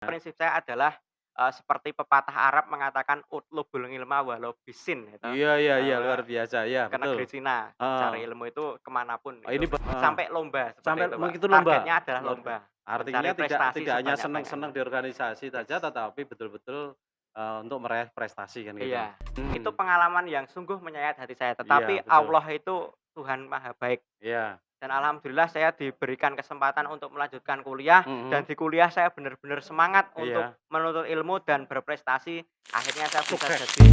Prinsip saya adalah, seperti pepatah Arab mengatakan utlubul ngilma walau bisin gitu, Iya iya iya, luar bahwa biasa, iya ke betul. negeri Cina, Heeh. cari ilmu itu kemanapun Ini itu, heeh, sampai lomba sampai seperti itu, Pak. mengikuti lomba, Targetnya adalah luar lomba, artinya mencari tidak prestasi tidak hanya senang-senang sebanyak-banyaknya. di organisasi Yes, saja, tetapi betul-betul, untuk meraih prestasi kan gitu. iya. Itu Mhm, pengalaman yang sungguh menyayat hati saya, iya tetapi betul, Allah itu Tuhan Maha Baik. iya, Dan alhamdulillah saya diberikan kesempatan untuk melanjutkan kuliah, dan mhm, di kuliah saya benar-benar semangat untuk iya, menuntut ilmu dan berprestasi. Akhirnya saya bisa sukses. jadi.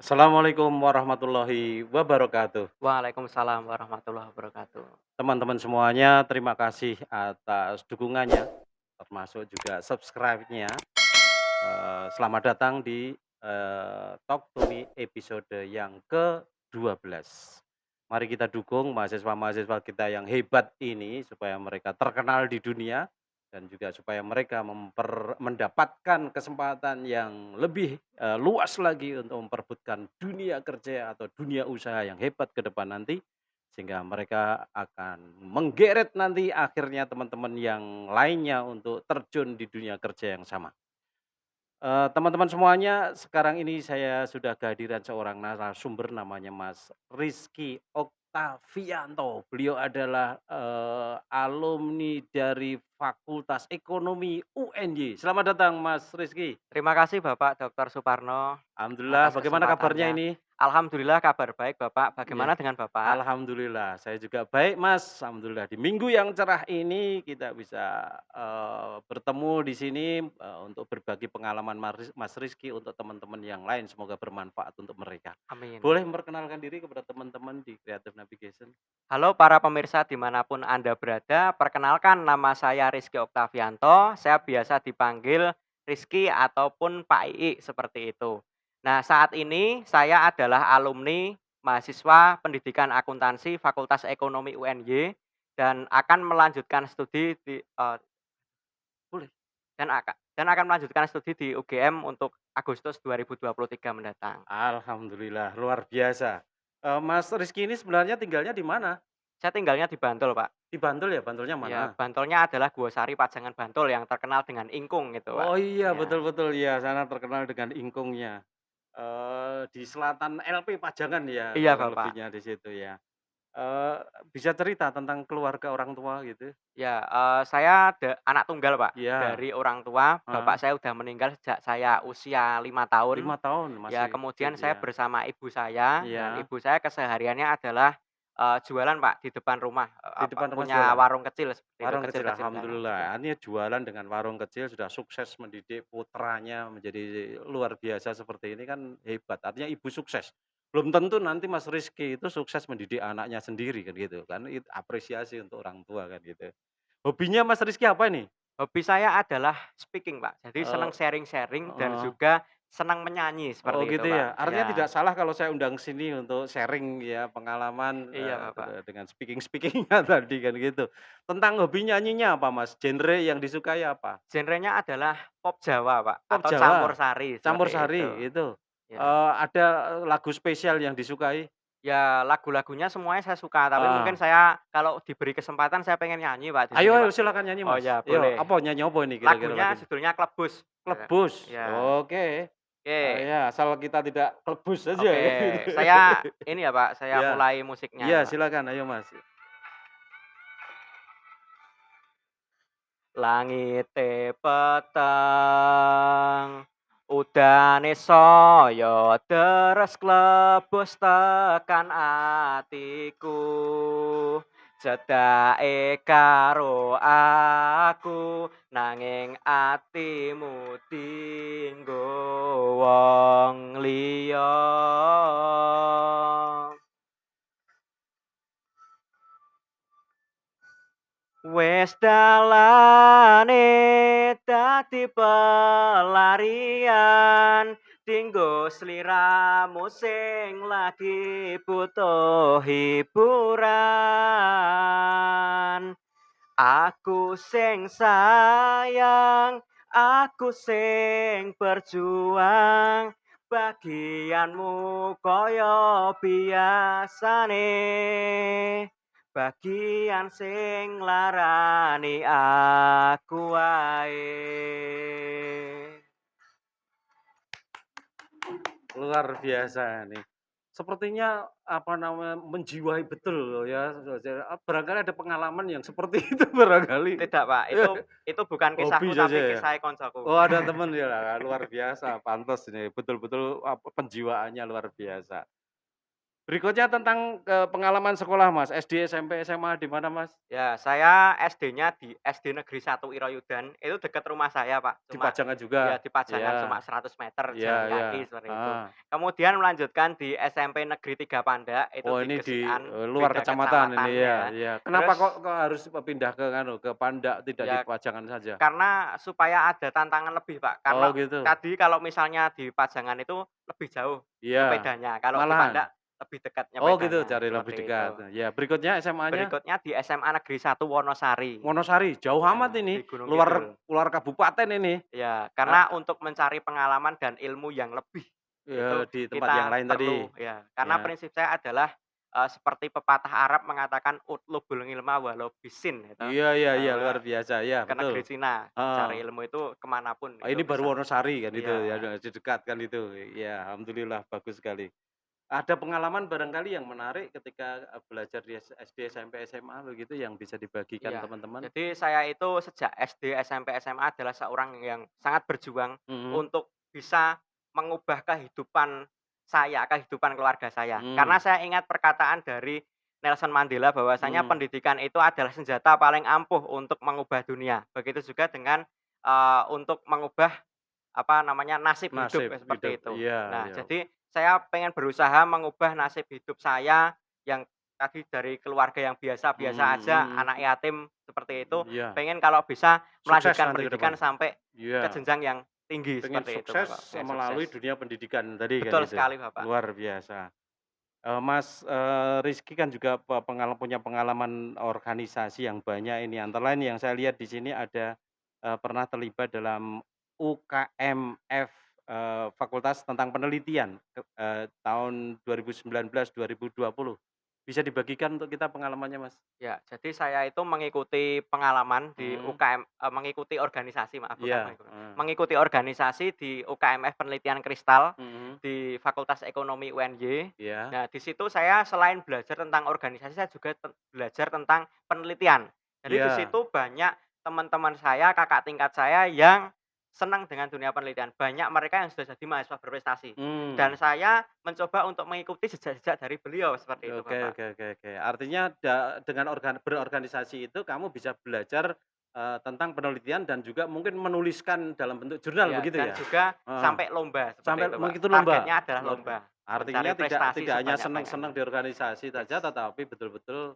Assalamualaikum warahmatullahi wabarakatuh. Waalaikumsalam warahmatullahi wabarakatuh. Teman-teman semuanya, terima kasih atas dukungannya, termasuk juga subscribe-nya. Selamat datang di, Talk to Me episode yang ke-12. Mari kita dukung mahasiswa-mahasiswa kita yang hebat ini supaya mereka terkenal di dunia dan juga supaya mereka mendapatkan kesempatan yang lebih, luas lagi untuk memperebutkan dunia kerja atau dunia usaha yang hebat ke depan nanti, sehingga mereka akan menggeret nanti akhirnya teman-teman yang lainnya untuk terjun di dunia kerja yang sama. Teman-teman semuanya, sekarang ini saya sudah kehadiran seorang narasumber namanya Mas Rizky Oktavianto. Beliau adalah, alumni dari Fakultas Ekonomi UNY. Selamat datang Mas Rizky. Terima kasih Bapak Dr. Suparno Alhamdulillah, atas bagaimana kabarnya kesempatannya. ini? Alhamdulillah kabar baik Bapak, Iya. bagaimana dengan Bapak? Alhamdulillah, saya juga baik, Mas. Alhamdulillah di minggu yang cerah ini kita bisa, bertemu di sini, untuk berbagi pengalaman Mas Rizky untuk teman-teman yang lain, semoga bermanfaat untuk mereka. Amin. Boleh memperkenalkan diri kepada teman-teman di Creative Navigation? Halo para pemirsa dimanapun Anda berada, perkenalkan nama saya Rizky Oktavianto, saya biasa dipanggil Rizky ataupun Pak Ii seperti itu. Nah saat ini saya adalah alumni mahasiswa pendidikan akuntansi Fakultas Ekonomi UNY dan akan melanjutkan studi di Boleh. dan akan melanjutkan studi di UGM untuk Agustus 2023 mendatang. Alhamdulillah, luar biasa. Mas Rizky ini sebenarnya tinggalnya di mana? Saya tinggalnya di Bantul, Pak. Di Bantul ya? Bantulnya Ya, mana? Bantolnya adalah Guosari Pajangan Bantul yang terkenal dengan ingkung gitu, Pak. Oh iya, Ya, betul betul, iya, sana terkenal dengan ingkungnya. Di selatan LP Pajangan ya, iya, kurang Bapak. lebihnya di situ ya. Eee, Bisa cerita tentang keluarga orang tua gitu? Ya, saya anak tunggal, Pak. Iya, Dari orang tua, heeh, bapak saya udah meninggal sejak saya usia 5 tahun. 5 tahun Ya, masih kecil, kemudian saya iya. bersama ibu saya, dan Iya, ibu saya kesehariannya adalah, jualan, Pak, di depan rumah, di depan rumah punya jualan? warung kecil seperti itu, Warung kecil, kecil-kecilan gitu. alhamdulillah. Artinya jualan dengan warung kecil sudah sukses mendidik putranya menjadi luar biasa seperti ini kan hebat, artinya ibu sukses. Belum tentu nanti Mas Rizky itu sukses mendidik anaknya sendiri kan gitu kan, itu apresiasi untuk orang tua kan gitu. Hobinya Mas Rizky apa nih? Hobi saya adalah speaking, Pak. Jadi senang Eee, sharing-sharing dan heeh. juga senang menyanyi Oh seperti itu, gitu ya? Pak. Artinya tidak Ya, salah kalau saya undang sini untuk sharing ya pengalaman, iya, Bapak. dengan speaking-nya tadi kan gitu. Tentang hobi nyanyinya apa Mas? Genre yang disukai apa? Genrenya adalah pop Jawa, Pak, Pop atau Jawa, campursari seperti itu. campursari itu? Ya. Ada lagu spesial yang disukai? Ya lagu-lagunya semuanya saya suka, tapi mungkin Heeh. saya kalau diberi kesempatan saya pengen nyanyi, Pak, di Ayo sini, ayo Pak. silakan nyanyi Oh Mas. ya, Yo, boleh. apa nyanyi apa ini kira-kira Lagunya lagunya? judulnya Klebus. Ya. Klebus, Ya. oke. Oke. Ya asal kita tidak klebus saja Oke. ya gitu. Saya ini ya, Pak, saya Iya, mulai musiknya iya ya, Pak. silakan ayo Mas. Langite peteng, udane saya deres klebus tekan atiku. Cedake karo aku, nanging atimu dienggo wong liya. Wes dalane dadi pelarian dinggo sliramu sing lagi butuh hiburan. Aku sing sayang, aku sing berjuang, Bagianmu kaya biasane, bagian sing nglarani aku wae. Luar biasa nih. Sepertinya, apa namanya, menjiwai betul loh ya, barangkali ada pengalaman yang seperti itu barangkali. Tidak, Pak, itu bukan Hobi kisahku saja tapi ya? kisah koncoku. Oh, ada temen ya, luar biasa, pantes ini, betul-betul, penjiwaannya luar biasa. Berikutnya tentang, pengalaman sekolah Mas, SD, SMP, SMA di mana Mas? Ya, saya SD-nya di SD Negeri 1 Iroyudan, itu dekat rumah saya, Pak. Di Cuma Pajangan juga? ya di Pajangan cuma Iya, 100 meter iya jalan iya, kaki seperti itu. heeh. Kemudian melanjutkan di SMP Negeri 3 Pandak, itu Oh di ini di, Gesian, luar beda kecamatan ini kecamatan ya ya. iya. Kenapa Terus kok harus pindah ke ke Pandak tidak di ya Pajangan saja? karena supaya ada tantangan lebih, Pak. Oh Karena gitu? tadi kalau misalnya di Pajangan itu lebih jauh Iya, nyepedanya, kalau di malahan? Pandak lebih dekat Oh gitu nyepedanya, cari lebih seperti dekat, itu. ya berikutnya SMA-nya? Berikutnya di SMA Negeri 1 Wonosari. Wonosari, jauh amat Ya, ini, di Gunung luar Kidul. luar kabupaten ini. Ya, Eee, karena untuk mencari pengalaman dan ilmu yang lebih, itu di tempat yang kita lain tadi? perlu ya, karena Ya. prinsip saya adalah, seperti pepatah Arab mengatakan, "Utlubul ngilma walau bisin," itu, Iya iya iya, luar bahwa biasa, iya ke betul. negeri Cina, Heeh. cari ilmu itu kemanapun Oh itu ini baru bisa. Wonosari kan itu ya, Iya. di dekat kan itu. Iya, alhamdulillah bagus sekali. Ada pengalaman barangkali yang menarik ketika, belajar di SD, SMP, SMA begitu yang bisa dibagikan Iya. teman-teman? Jadi saya itu sejak SD, SMP, SMA adalah seorang yang sangat berjuang Mhm, untuk bisa mengubah kehidupan saya, kehidupan keluarga saya. Karena mmm, saya ingat perkataan dari Nelson Mandela bahwasanya mmm, pendidikan itu adalah senjata paling ampuh untuk mengubah dunia. Begitu juga dengan, untuk mengubah apa namanya, nasib hidup, nasib hidup, seperti itu. iya Nah, iya, jadi saya pengen berusaha mengubah nasib hidup saya yang tadi dari keluarga yang biasa-biasa aja, mhm anak yatim seperti itu, iya, pengen kalau bisa sukses melanjutkan nanti ke depan. pendidikan sampai ke Iya. jenjang yang tinggi, Pengen seperti itu, Bapak, sukses pengen melalui sukses. dunia pendidikan tadi kan Betul itu, sekali, Bapak. luar biasa. Mas, Rizky kan juga punya pengalaman organisasi yang banyak ini, antara lain yang saya lihat di sini ada, pernah terlibat dalam UKMF, Fakultas tentang Penelitian, tahun 2019, 2020. Bisa dibagikan untuk kita pengalamannya, Mas? Ya, jadi saya itu mengikuti pengalaman di Mhm, mengikuti organisasi, maaf, bukan iya, mengikuti, heeh, mengikuti organisasi di UKMF Penelitian Kristal mhm, di Fakultas Ekonomi UNY. iya, Nah, di situ saya selain belajar tentang organisasi, saya juga belajar tentang penelitian. Jadi di iya, situ banyak teman-teman saya, kakak tingkat saya yang senang dengan dunia penelitian. Banyak mereka yang sudah jadi mahasiswa berprestasi. Dan mmm. saya mencoba untuk mengikuti jejak-jejak dari beliau, seperti itu, Oke Bapak. oke oke oke. Artinya dengan berorganisasi itu kamu bisa belajar, tentang penelitian dan juga mungkin menuliskan dalam bentuk jurnal Iya, begitu dan ya? juga Heeh, sampai lomba, seperti sampai itu, Pak. mengikuti lomba? Targetnya adalah lomba, mencari Artinya tidak prestasi tidak hanya senang-senang sebanyak-banyaknya. di organisasi Yes. saja tetapi betul-betul,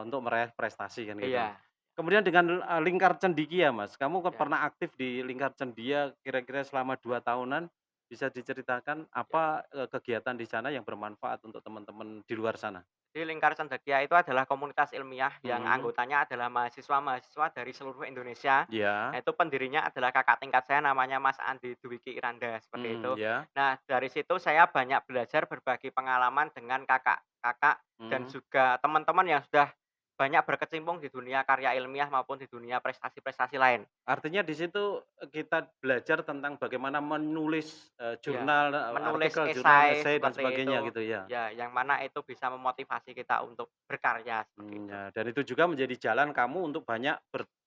untuk meraih prestasi kan gitu. Iya, Kemudian dengan, Lingkar Cendikia Mas, kamu iya, pernah aktif di Lingkar Cendia kira-kira selama 2 tahunan, bisa diceritakan iya. apa, kegiatan di sana yang bermanfaat untuk teman-teman di luar sana? Jadi Lingkar Cendekia itu adalah komunitas ilmiah yang Mhm. anggotanya adalah mahasiswa-mahasiswa dari seluruh Indonesia. Nah, Iya, itu pendirinya adalah kakak tingkat saya namanya Mas Andi Dwiki Iranda, seperti itu. iya, Nah, dari situ saya banyak belajar berbagi pengalaman dengan kakak-kakak dan mhm. juga teman-teman yang sudah banyak berkecimpung di dunia karya ilmiah maupun di dunia prestasi-prestasi lain. Artinya di situ, kita belajar tentang bagaimana menulis, Ya, jurnal, menulis artikel, jurnal, esai esai dan seperti sebagainya itu, gitu ya? ya yang mana itu bisa memotivasi kita untuk berkarya, seperti itu. Ya dan itu juga menjadi jalan kamu untuk banyak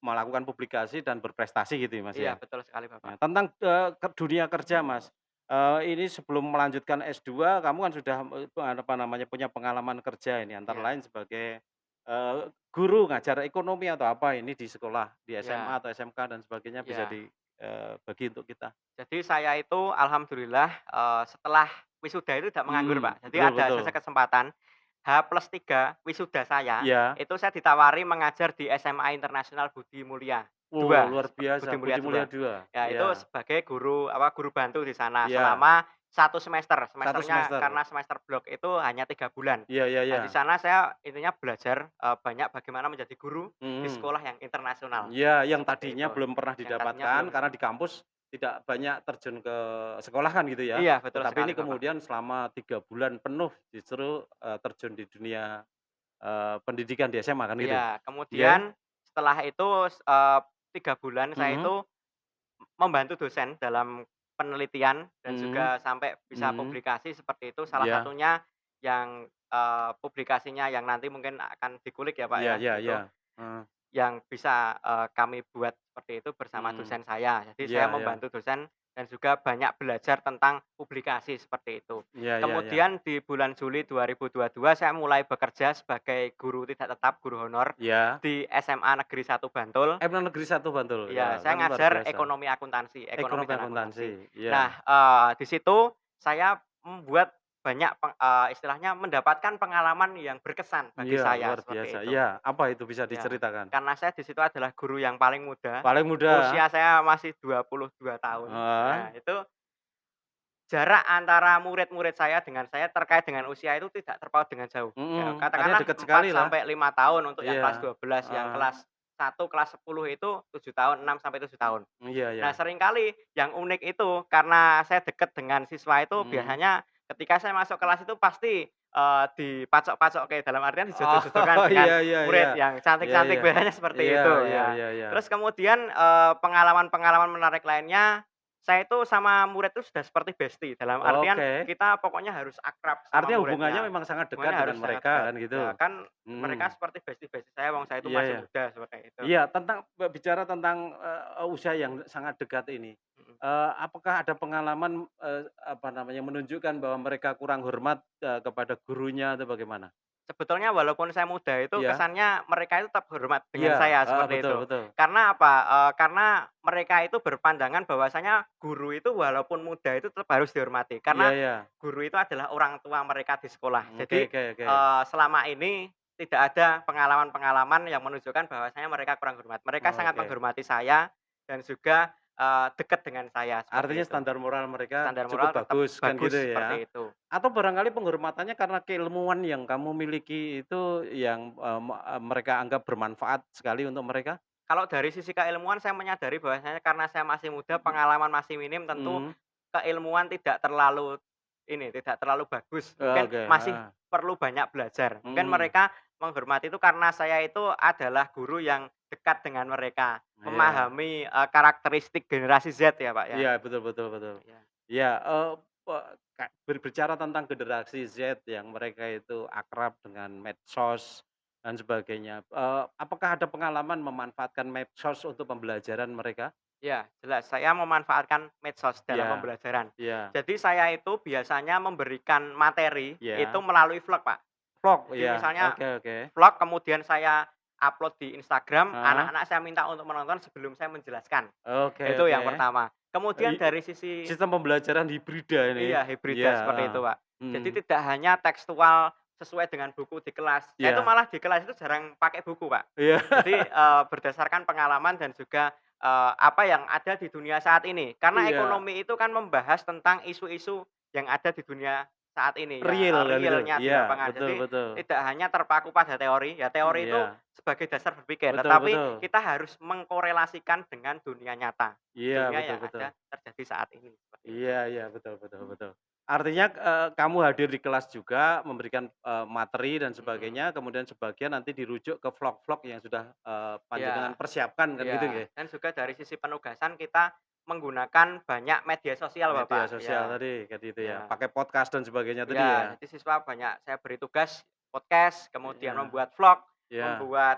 melakukan publikasi dan berprestasi gitu ya, Mas, Iya, ya? betul sekali, Bapak. Ya tentang, dunia kerja, Mas, ini sebelum melanjutkan S2 kamu kan sudah, apa namanya, punya pengalaman kerja ini antara Iya, lain sebagai, guru ngajar ekonomi atau apa ini di sekolah, di SMA iya, atau SMK dan sebagainya bisa iya. bagi untuk kita? Jadi saya itu alhamdulillah, setelah wisuda itu tidak menganggur, Mhm, Pak. Jadi betul ada betul. kesempatan H+3 wisuda saya, Iya. itu saya ditawari mengajar di SMA Internasional Budi Mulia Oh, 2, luar biasa, Budi Mulia Budi Mulia 2. 2. Ya itu Iya sebagai guru apa, guru bantu di sana iya, selama 1 semester. 1 Semesternya semester. karena semester blok itu hanya 3 bulan. Iya iya Nah iya. di sana saya intinya belajar, banyak bagaimana menjadi guru di Mhm. sekolah yang internasional, Iya, yang seperti tadinya itu. belum pernah Yang tadinya didapatkan belum karena di kampus tidak banyak terjun ke sekolah kan gitu ya. Iya, betul Tetapi sekali, ini Bapak. kemudian selama 3 bulan penuh justru, terjun di dunia, pendidikan di SMA kan gitu? Iya, Iya? kemudian setelah itu 3 bulan saya Mhm, itu membantu dosen dalam penelitian dan mhm, juga sampai bisa mhm, publikasi seperti itu. Salah iya, satunya yang, publikasinya yang nanti mungkin akan dikulik ya, Pak, iya ya, iya iya, itu. heeh, Yang bisa, kami buat seperti itu bersama mmm, dosen saya. Jadi iya saya iya, membantu dosen dan juga banyak belajar tentang publikasi seperti itu. iya iya iya, Kemudian di bulan Juli 2022 saya mulai bekerja sebagai guru tidak tetap, guru honor iya. di SMA Negeri 1 Bantul. Negeri 1 Bantul, Iya, ya saya kan luar ngajar biasa. ekonomi akuntansi, ekonomi Ekonomi dan akuntansi, akuntansi. iya. Nah, di situ saya membuat banyak istilahnya mendapatkan pengalaman yang berkesan bagi Iya, saya, luar seperti biasa. itu. Iya, apa itu bisa Ya, diceritakan? karena saya di situ adalah guru yang paling muda, Paling muda, usia saya masih 22 tahun. heeh, Nah, itu jarak antara murid-murid saya dengan saya terkait dengan usia itu tidak terpaut dengan jauh. Ya, artinya katakanlah dekat 4 sekalilah. sampai 5 tahun untuk yang kelas Iya, 12, yang heeh, kelas 1, kelas 10 itu 7 tahun, 6 sampai 7 tahun. iya iya, Nah, seringkali yang unik itu karena saya dekat dengan siswa itu mhm. biasanya ketika saya masuk kelas itu pasti, dipacok-pacokke, dalam artian Oh, dijodoh-jodohkan dengan iya iya iya, murid yang iya cantik-cantik, iya, biasanya seperti iya itu iya ya. iya iya. Terus kemudian, pengalaman-pengalaman menarik lainnya, saya itu sama murid itu sudah seperti bestie, dalam artian Oke, kita pokoknya harus akrab sama artinya hubungannya muridnya. memang sangat dekat Hubungannya dengan harus sangat mereka dekat. kan gitu? Ya kan mereka Mhm, seperti bestie-bestie saya, wong saya itu iya masih iya. muda, seperti itu. Iya, tentang bicara tentang, usia yang sangat dekat ini, Mhm. apakah ada pengalaman, apa namanya, menunjukkan bahwa mereka kurang hormat, kepada gurunya atau bagaimana? Sebetulnya walaupun saya muda itu Iya kesannya mereka itu tetap hormat dengan iya, saya, heeh, seperti betul itu. betul. Karena apa? Karena mereka itu berpandangan bahwasanya guru itu walaupun muda itu tetap harus dihormati. Iya Karena iya. guru itu adalah orang tua mereka di sekolah. Oke Jadi, oke oke. selama ini tidak ada pengalaman-pengalaman yang menunjukkan bahwasanya mereka kurang hormat. Mereka sangat Oke. menghormati saya dan juga, dekat dengan saya, Artinya seperti itu. standar moral mereka Standar cukup moral tetap bagus kan gitu bagus, ya? seperti itu. Atau barangkali penghormatannya karena keilmuan yang kamu miliki itu yang, mereka anggap bermanfaat sekali untuk mereka? Kalau dari sisi keilmuan saya menyadari bahwasanya karena saya masih muda, pengalaman masih minim, tentu Mhm. keilmuan tidak terlalu ini, tidak terlalu bagus. Mungkin Oke, masih heeh. perlu banyak belajar. Mungkin Mhm. mereka menghormati itu karena saya itu adalah guru yang dekat dengan mereka, Iya. memahami, karakteristik generasi Z ya, Pak, ya. Iya, betul betul betul. Iya. Iya, pe berbicara tentang generasi Z yang mereka itu akrab dengan medsos dan sebagainya, apakah ada pengalaman memanfaatkan medsos untuk pembelajaran mereka? Ya, jelas. Saya memanfaatkan medsos dalam Iya, pembelajaran. iya, Jadi saya itu biasanya memberikan materi itu iya. melalui vlog, Pak. Vlog, Jadi iya, misalnya oke oke. vlog kemudian saya upload di Instagram, Heeh, anak-anak saya minta untuk menonton sebelum saya menjelaskan. oke Itu oke. yang pertama. Kemudian I dari sisi sistem pembelajaran hibrida ini? iya, hibrida Iya, seperti heeh. itu, Pak. Jadi Mhm, tidak hanya tekstual sesuai dengan buku di kelas. Saya itu iya malah di kelas itu jarang pakai buku, Pak. iya. Jadi, berdasarkan pengalaman dan juga, apa yang ada di dunia saat ini. Karena Iya, ekonomi itu kan membahas tentang isu-isu yang ada di dunia saat ini ya, real kan itu? realnya di Iya, lapangan. betul Jadi betul. tidak hanya terpaku pada teori, ya teori itu Iya, sebagai dasar berpikir, betul tetapi betul. kita harus mengkorelasikan dengan dunia nyata, Iya, dunia betul yang betul. ada terjadi saat ini, seperti itu. Iya iya, betul betul betul. Artinya, kamu hadir di kelas juga memberikan, materi dan Mhm. sebagainya, kemudian sebagian nanti dirujuk ke vlog-vlog yang sudah, panjenengan Iya. persiapkan kan gitu Iya, nggih? dan juga dari sisi penugasan kita menggunakan banyak media sosial, Media Bapak. sosial Ya, tadi, kayak gitu ya, ya, pakai podcast dan sebagainya tadi ya. ya? Jadi siswa banyak saya beri tugas podcast, kemudian Iya membuat vlog, iya membuat,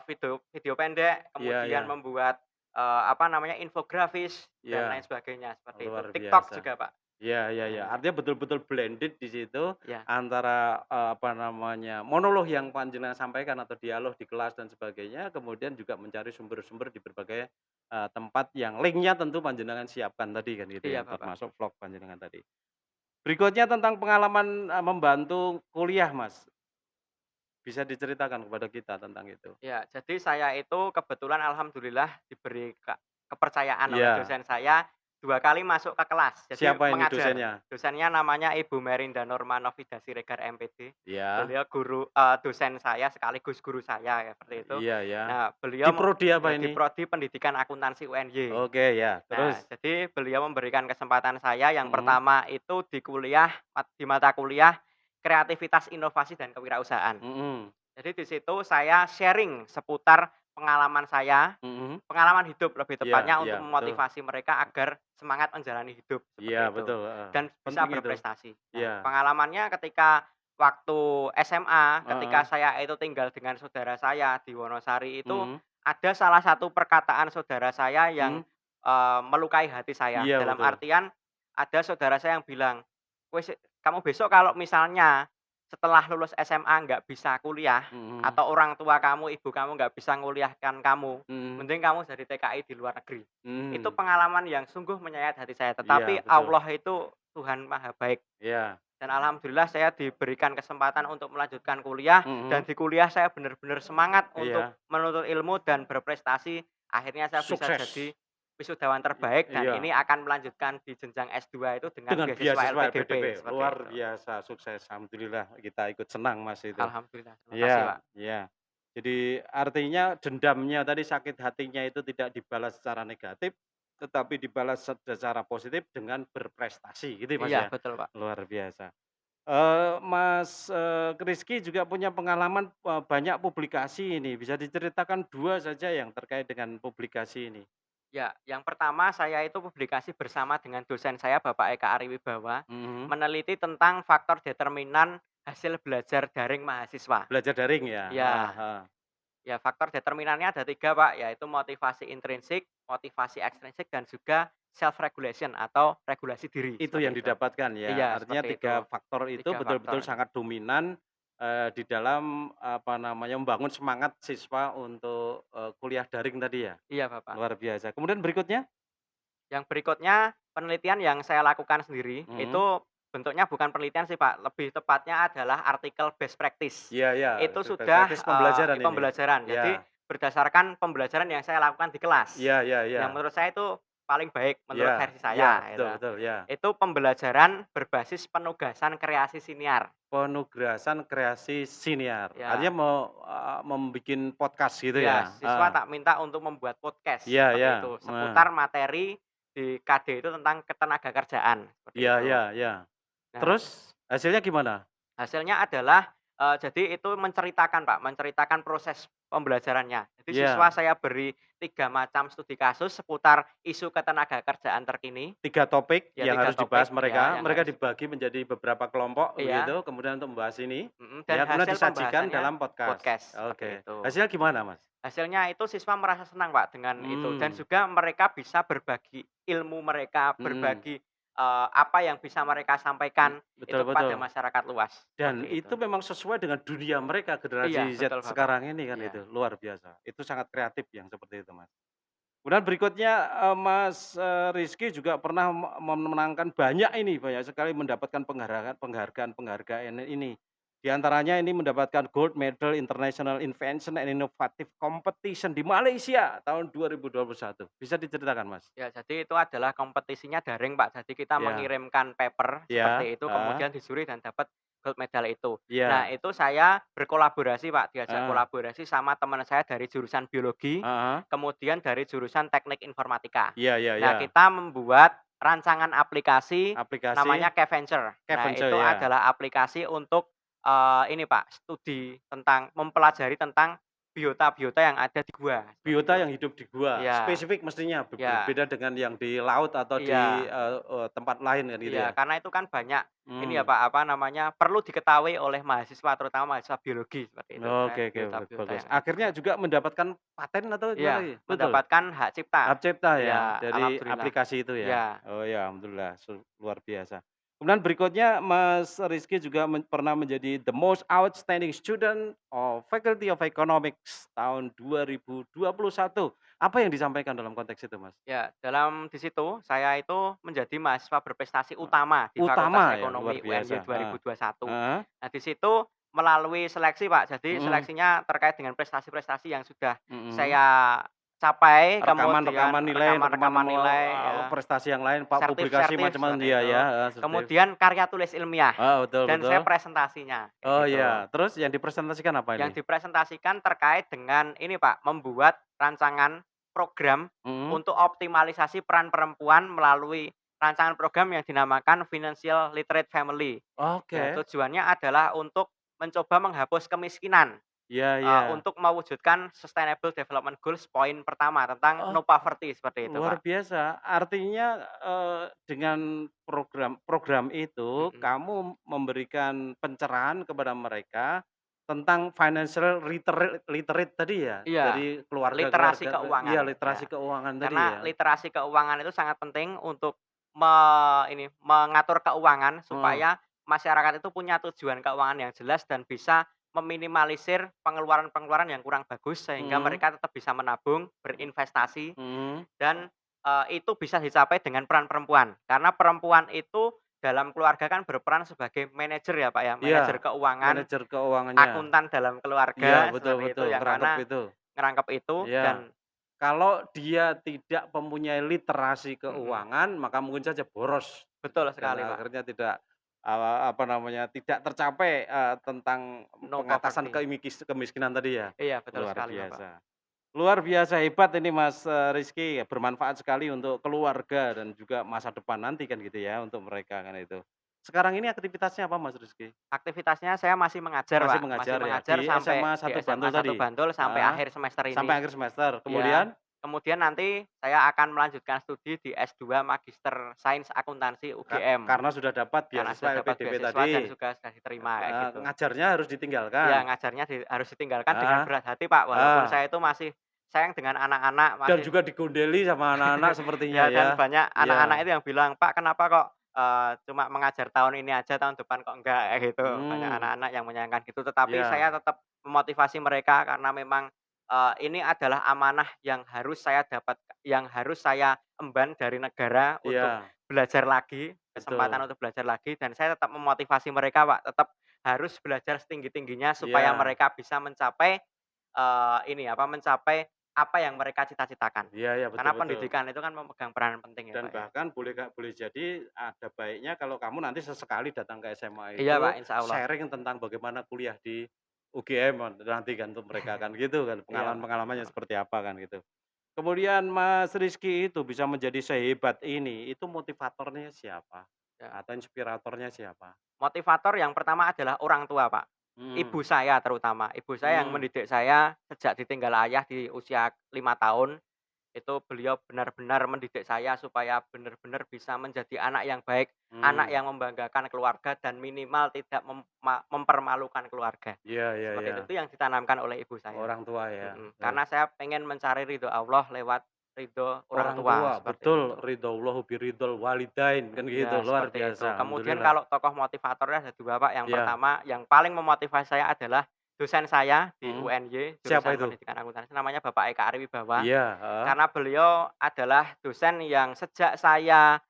video video pendek, iya kemudian iya membuat, apa namanya, infografis dan lain iya, sebagainya, seperti itu. luar TikTok biasa. juga, Pak. Iya iya iya, Ya, artinya betul-betul blended di situ ya, antara, apa namanya, monolog yang panjenengan sampaikan atau dialog di kelas dan sebagainya, kemudian juga mencari sumber-sumber di berbagai, tempat yang link-nya tentu panjenengan siapkan tadi kan gitu iya, ya, Bapak. termasuk vlog panjenengan tadi. Berikutnya tentang pengalaman, membantu kuliah Mas, bisa diceritakan kepada kita tentang itu? Ya, jadi saya itu kebetulan alhamdulillah diberi kepercayaan oleh Iya dosen saya 2 kali masuk ke kelas, jadi Siapa ini mengajar. dosennya? Dosennya namanya Ibu Merinda Nurma Novida Siregar MPD. Ya, Beliau dosen saya sekaligus guru saya, ya seperti itu. iya ya. Nah, Di beliau prodi apa ya di ini? prodi Pendidikan Akuntansi UNY. Oke ya, Nah, terus? jadi beliau memberikan kesempatan saya yang Mhm, pertama itu di kuliah di mata kuliah Kreativitas Inovasi dan Kewirausahaan. mhm, Jadi di situ saya sharing seputar pengalaman saya, mhm. pengalaman hidup lebih Iya tepatnya iya, untuk betul. memotivasi mereka agar semangat menjalani hidup, Iya seperti itu, betul, heeh. dan bisa Penting itu. berprestasi. Nah, Iya, pengalamannya ketika waktu SMA, ketika heeh, saya itu tinggal dengan saudara saya di Wonosari itu, mhm, ada salah satu perkataan saudara saya yang, mhm. melukai hati saya. Iya Dalam betul. artian, ada saudara saya yang bilang, "Wes, kamu besok kalau misalnya setelah lulus SMA nggak bisa kuliah, Mhm, atau orang tua kamu, ibu kamu nggak bisa nguliahkan kamu, mhm, mending kamu jadi TKI di luar negeri." Itu mhm. pengalaman yang sungguh menyayat hati saya, Iya tetapi betul. Allah itu Tuhan Maha Baik, Iya, dan alhamdulillah saya diberikan kesempatan untuk melanjutkan kuliah, dan mhm, di kuliah saya benar-benar semangat untuk iya. menuntut ilmu dan berprestasi. Akhirnya saya bisa Sukses. jadi wisudawan terbaik dan Iya. ini akan melanjutkan di jenjang S2 itu dengan Dengan beasiswa beasiswa LPDP, LPDP, seperti luar itu. biasa sukses, alhamdulillah kita ikut senang Mas itu. Alhamdulillah, terima kasih, Iya Pak. iya. Jadi artinya dendamnya tadi, sakit hatinya itu tidak dibalas secara negatif, tetapi dibalas secara positif dengan berprestasi gitu ya Mas Iya, ya? betul, Pak. Luar biasa. Mas, Rizky juga punya pengalaman, banyak publikasi ini, bisa diceritakan 2 saja yang terkait dengan publikasi ini? Ya, yang pertama saya itu publikasi bersama dengan dosen saya Bapak Eka Ariwibawa, Mhm. meneliti tentang faktor determinan hasil belajar daring mahasiswa. Belajar daring ya? Heeh Ya, heeh. ya faktor determinannya ada 3 Pak, yaitu motivasi intrinsik, motivasi ekstrinsik, dan juga self regulation atau regulasi diri, Itu seperti yang itu. didapatkan ya, Iya, artinya seperti 3 itu. faktor itu 3 betul-betul faktor itu. sangat dominan, di dalam, apa namanya, membangun semangat siswa untuk, kuliah daring tadi ya? Iya, Bapak. Luar biasa. Kemudian berikutnya? Yang berikutnya, penelitian yang saya lakukan sendiri, Mhm. itu bentuknya bukan penelitian sih, Pak, lebih tepatnya adalah artikel best practice. Iya iya, Itu best sudah, practice pembelajaran ini? pembelajaran. Jadi, Iya. berdasarkan pembelajaran yang saya lakukan di kelas, Iya iya iya. yang menurut saya itu paling baik menurut Iya versi iya, saya, betul gitu. betul, iya. Itu pembelajaran berbasis penugasan kreasi siniar. Penugasan kreasi siniar, artinya Ya, membikin podcast gitu ya, ya? siswa Heeh. tak minta untuk membuat podcast, Iya iya, seperti itu, nah, seputar materi di KD itu tentang ketenagakerjaan, seperti iya itu. iya iya. Nah, Terus hasilnya gimana? hasilnya adalah, jadi itu menceritakan, Pak, menceritakan proses pembelajarannya. Jadi siswa Iya. saya beri 3 macam studi kasus seputar isu ketenagakerjaan terkini, 3 topik ya yang 3 harus dibahas topik ya mereka, yang mereka harus dibagi menjadi beberapa kelompok iya, begitu, kemudian untuk membahas ini, dan ya kemudian hasil disajikan pembahasannya dalam podcast. podcast, seperti Oke, itu. hasilnya gimana, Mas? Hasilnya itu siswa merasa senang, Pak, dengan itu, dan Mmm, juga mereka bisa berbagi ilmu mereka, mhm, berbagi, apa yang bisa mereka sampaikan itu betul kepada betul. masyarakat luas, Dan seperti itu. itu memang sesuai dengan dunia mereka, Iya, generasi Z betul, Bapak. sekarang ini kan Iya. itu, luar biasa. Itu sangat kreatif yang seperti itu, Mas. Kemudian berikutnya, Mas, Rizky juga pernah memenangkan banyak ini, banyak sekali mendapatkan penghargaan-penghargaan ini. Di antaranya ini mendapatkan Gold Medal International Invention and Innovative Competition di Malaysia tahun 2021. Bisa diceritakan, Mas? Ya, jadi itu adalah kompetisinya daring, Pak. Jadi kita Iya mengirimkan paper iya, seperti itu, heeh, kemudian dijuri dan dapat gold medal itu. Nah, iya, itu saya berkolaborasi, Pak, diajak heeh, kolaborasi sama teman saya dari jurusan biologi, heeh, kemudian dari jurusan teknik informatika. iya iya Nah, iya, kita membuat rancangan aplikasi aplikasi namanya Caventure. Nah, Cavencer itu ya, adalah aplikasi untuk, ini, Pak, studi tentang mempelajari tentang biota-biota yang ada di gua, seperti biota itu. yang hidup di gua, Iya, spesifik mestinya iya, berbeda dengan yang di laut atau di, iya. tempat lain kan gitu Iya, ya? karena itu kan banyak ini ya Mmm. Pak, apa namanya, perlu diketahui oleh mahasiswa, terutama mahasiswa biologi seperti itu, terkait Oke oke, biota-biota bagus. yang ada. Akhirnya juga mendapatkan paten atau gimana Iya, lagi? Betul? mendapatkan hak cipta. Hak cipta ya, Iya, dari alhamdulillah. aplikasi itu ya? Iya, Oh ya, alhamdulillah, luar biasa. Kemudian berikutnya Mas Rizky juga pernah menjadi the most outstanding student of Faculty of Economics tahun 2021. Apa yang disampaikan dalam konteks itu, Mas? ya, dalam di situ saya itu menjadi mahasiswa berprestasi utama di Fakultas Utama ya, luar Ekonomi UNY biasa, heeh. 2021. Heeh, Nah, di situ melalui seleksi Pak, jadi mhm, seleksinya terkait dengan prestasi-prestasi yang sudah mhm, saya capai, kemudian rekaman-rekaman nilai, rekaman-rekaman nilai, ya, prestasi yang lain, Pak, publikasi sertif-sertif macam-macam seperti iya itu. ya, heeh, sertif. Kemudian karya tulis ilmiah Betul dan betul. saya presentasinya, kayak Oh gitu. iya, terus yang dipresentasikan apa ini? Yang dipresentasikan terkait dengan ini Pak, membuat rancangan program Mhm, untuk optimalisasi peran perempuan melalui rancangan program yang dinamakan Financial Literate Family. Ya, oke. tujuannya adalah untuk mencoba menghapus kemiskinan, Iya iya. untuk mewujudkan Sustainable Development Goals poin pertama tentang Oh, no poverty, seperti itu luar Pak. biasa. Artinya, dengan program program itu Mhm. kamu memberikan pencerahan kepada mereka tentang financial literate tadi ya? Iya, Dari literasi keluarga-keluarga iya, keuangan, literasi ya. keuangan tadi Karena ya? literasi keuangan itu sangat penting untuk mengatur keuangan Heeh, supaya masyarakat itu punya tujuan keuangan yang jelas dan bisa meminimalisir pengeluaran-pengeluaran yang kurang bagus sehingga mhm, mereka tetap bisa menabung, berinvestasi mhm. dan, itu bisa dicapai dengan peran perempuan. Karena perempuan itu dalam keluarga kan berperan sebagai manajer ya, Pak, ya, Iya, manajer keuangan, manajer keuangannya. akuntan dalam Iya, keluarga, betul seperti itu, betul, yang ngerangkep mana itu. ngerangkep itu Iya. dan Kalau dia tidak mempunyai literasi mhm, keuangan, maka mungkin saja boros betul dan sekali, Pak. akhirnya tidak, apa namanya, tidak tercapai, tentang No pengatasan poverty. kemiskinan tadi ya? Iya, betul Luar sekali, Bapak. biasa. Luar biasa hebat ini Mas, Rizky, bermanfaat sekali untuk keluarga dan juga masa depan nanti kan gitu ya, untuk mereka kan itu. Sekarang ini aktivitasnya apa Mas Rizky? Aktivitasnya saya masih mengajar, Masih Pak, masih mengajar ya? mengajar Di sampai SMA di 1 SMA Bantul 1 tadi? Bantul sampai Heeh, akhir semester sampai ini. akhir semester, Ya, kemudian? kemudian nanti saya akan melanjutkan studi di S2 Magister Sains Akuntansi UGM, Karena sudah dapat karena sudah beasiswa dapat LPDP beasiswa tadi, dan sudah diterima, kayak gitu. ngajarnya harus Iya, ditinggalkan. ngajarnya harus ditinggalkan dengan Heeh, berat hati, Pak, walaupun ah, saya itu masih sayang dengan anak-anak, dan masih juga digondeli sama anak-anak sepertinya ya, dan ya. banyak anak-anak Iya, itu yang bilang, "Pak, kenapa kok, cuma mengajar tahun ini aja, tahun depan kok enggak?" Kayak gitu. Banyak mmm, anak-anak yang menyayangkan gitu, tetapi saya iya tetap memotivasi mereka karena memang, ini adalah amanah yang harus saya emban dari negara untuk iya, belajar lagi, kesempatan betul. untuk belajar lagi dan saya tetap memotivasi mereka, Pak, tetap harus belajar setinggi-tingginya supaya Iya, mereka bisa mencapai, mencapai apa yang mereka cita-citakan. iya iya, betul Karena betul. pendidikan itu kan memegang peranan penting ya, Dan Pak, ya. bahkan boleh jadi ada baiknya kalau kamu nanti sesekali datang ke SMA Iya, itu Pak, insya Allah. sharing tentang bagaimana kuliah di UGM nanti kan untuk mereka kan gitu kan, Iya, Pak, pengalaman-pengalamannya heeh. seperti apa kan gitu. Kemudian Mas Rizky itu bisa menjadi sehebat ini, itu motivatornya siapa? Ya. Atau inspiratornya siapa? Motivator yang pertama adalah orang tua, Pak. Mhm, Ibu saya terutama. Ibu saya yang mhm, mendidik saya sejak ditinggal ayah di usia 5 tahun. Itu beliau benar-benar mendidik saya supaya benar-benar bisa menjadi anak yang baik, anak mmm, yang membanggakan keluarga dan minimal tidak mempermalukan keluarga. iya iya Seperti iya, itu yang ditanamkan oleh ibu saya. orang tua ya, Karena saya pengen mencari ridho Allah lewat ridho orang orang tua, tua, seperti betul, itu. ridhouallahu biridhol walidain kan gitu, Iya, luar seperti biasa, itu. Kemudian alhamdulillah. kalau tokoh motivatornya ada 2, Pak. Yang Iya, pertama, yang paling memotivasi saya adalah dosen saya di mhm, UNY, siapa jurusan itu? Pendidikan Akuntansi, namanya Bapak Eka Ariwibawa. Iya, heeh, Karena beliau adalah dosen yang sejak saya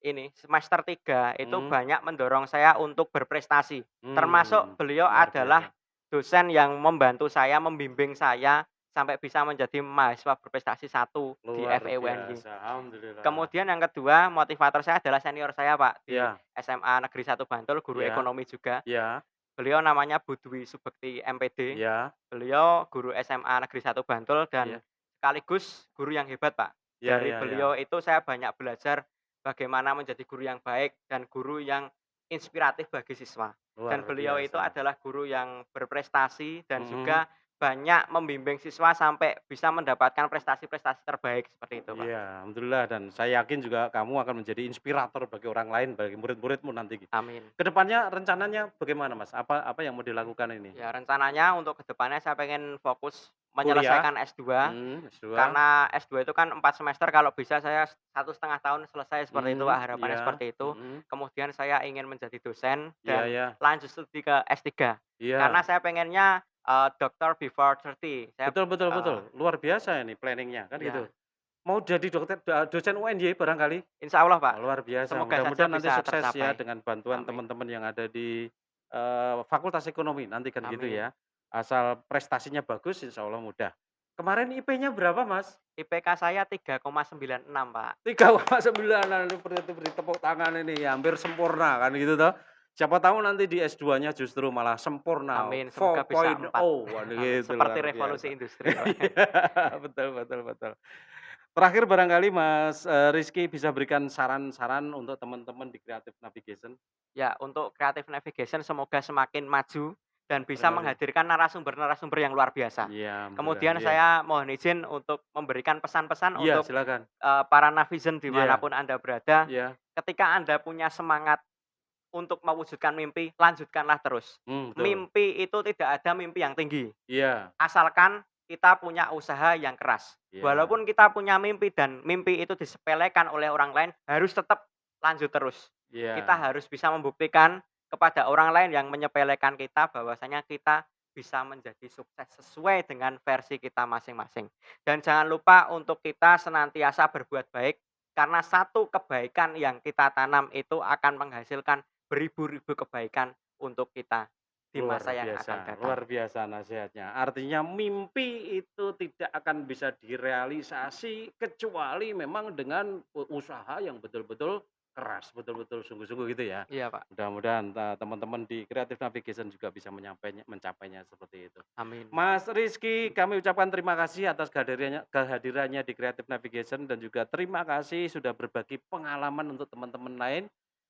ini semester 3 itu mhm, banyak mendorong saya untuk berprestasi. Termasuk beliau luar biasa. adalah dosen yang membantu saya, membimbing saya sampai bisa menjadi mahasiswa berprestasi satu di Luar FE UNY. biasa, alhamdulillah. Kemudian yang kedua, motivator saya adalah senior saya, Pak, di Iya SMA Negeri 1 Bantul, guru iya ekonomi juga. iya Beliau namanya Bu Dwi Subekti MPD. iya Beliau guru SMA Negeri 1 Bantul dan iya sekaligus guru yang hebat, Pak. iya Dari iya iya, beliau itu saya banyak belajar bagaimana menjadi guru yang baik dan guru yang inspiratif bagi siswa. luar Dan beliau itu biasa. adalah guru yang berprestasi dan Mhm, juga banyak membimbing siswa sampai bisa mendapatkan prestasi-prestasi terbaik, seperti itu, Pak. iya, alhamdulillah dan saya yakin juga kamu akan menjadi inspirator bagi orang lain, bagi murid-muridmu nanti. Amin. Kedepannya rencananya bagaimana Mas? Apa apa yang mau dilakukan ini? Ya rencananya untuk kedepannya saya pengen fokus Kuliah? menyelesaikan S2, S2? karena S2 itu kan 4 semester kalau bisa saya 1,5 tahun selesai seperti itu, Pak, harapannya Iya, seperti itu. mhm, Kemudian saya ingin menjadi dosen iya dan iya lanjut studi ke S3. Karena iya, saya pengennya, doctor before 30. Saya betul betul betul, eee, luar biasa ini planning-nya kan gitu. iya, Mau jadi dosen UNY barangkali? insya Allah, Pak. Oh, luar biasa, Semoga saja mudah-mudahan nanti bisa sukses ya tercapai. dengan bantuan Amin. teman-teman yang ada di, Fakultas Ekonomi nanti kan gitu Amin. ya. Asal prestasinya bagus insya Allah mudah. Kemarin IP-nya berapa, Mas? IPK saya 3,96 Pak. 3,9 berarti beri tepuk tangan ini, hampir sempurna kan gitu toh. Siapa tahu nanti di S2-nya justru malah sempurna Amin, semoga bisa 4.0, 4. waduh Amin, gitu seperti luar revolusi biasa. industri Pak. Iya, betul betul betul. Terakhir barangkali Mas, Rizky bisa berikan saran-saran untuk teman-teman di Creative Navigation? Ya, untuk Creative Navigation semoga semakin maju dan bisa Terima kasih. menghadirkan narasumber-narasumber yang luar biasa. Iya, alhamdulillah, Kemudian iya. saya mohon izin untuk memberikan pesan-pesan Iya, untuk, silakan. para Navizen Iya dimanapun Anda berada, iya, ketika Anda punya semangat untuk mewujudkan mimpi, lanjutkanlah terus. betul. Mimpi itu tidak ada mimpi yang tinggi, Iya asalkan kita punya usaha yang keras. iya Walaupun kita punya mimpi dan mimpi itu disepelekan oleh orang lain, harus tetap lanjut terus. Kita iya. harus bisa membuktikan kepada orang lain yang menyepelekan kita bahwasanya kita bisa menjadi sukses sesuai dengan versi kita masing-masing. Dan jangan lupa untuk kita senantiasa berbuat baik karena satu kebaikan yang kita tanam itu akan menghasilkan beribu-ribu kebaikan untuk kita di masa yang akan datang. luar biasa nasihatnya. Artinya mimpi itu tidak akan bisa direalisasi kecuali memang dengan usaha yang betul-betul keras, betul-betul sungguh-sungguh gitu ya. Iya, Pak. Mudah-mudahan teman-teman di Creative Navigation juga bisa mencapainya seperti itu. Amin. Mas Rizky, kami ucapkan terima kasih atas kehadirannya di Creative Navigation dan juga terima kasih sudah berbagi pengalaman untuk teman-teman lain.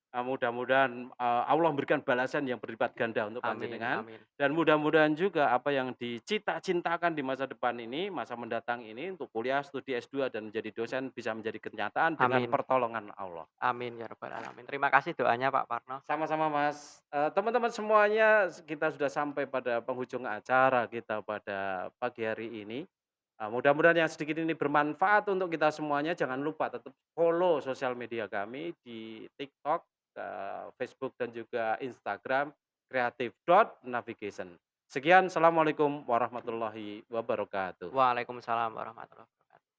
Mudah-mudahan, Allah memberikan balasan yang berlipat ganda untuk Amin panjenengan amin. dan mudah-mudahan juga apa yang dicita-cintakan di masa depan ini, masa mendatang ini untuk kuliah, studi S2 dan menjadi dosen bisa menjadi kenyataan dengan Amin. pertolongan Allah. Amin ya rabbal alamin. Terima kasih doanya Pak Parno. Sama-sama Mas, teman-teman semuanya kita sudah sampai pada penghujung acara kita pada pagi hari ini. Mudah-mudahan yang sedikit ini bermanfaat untuk kita semuanya. Jangan lupa tetap follow sosial media kami di TikTok, Facebook dan juga Instagram creative.navigation. Sekian, assalamualaikum warahmatullahi wabarakatuh. Waalaikumsalam warahmatullahi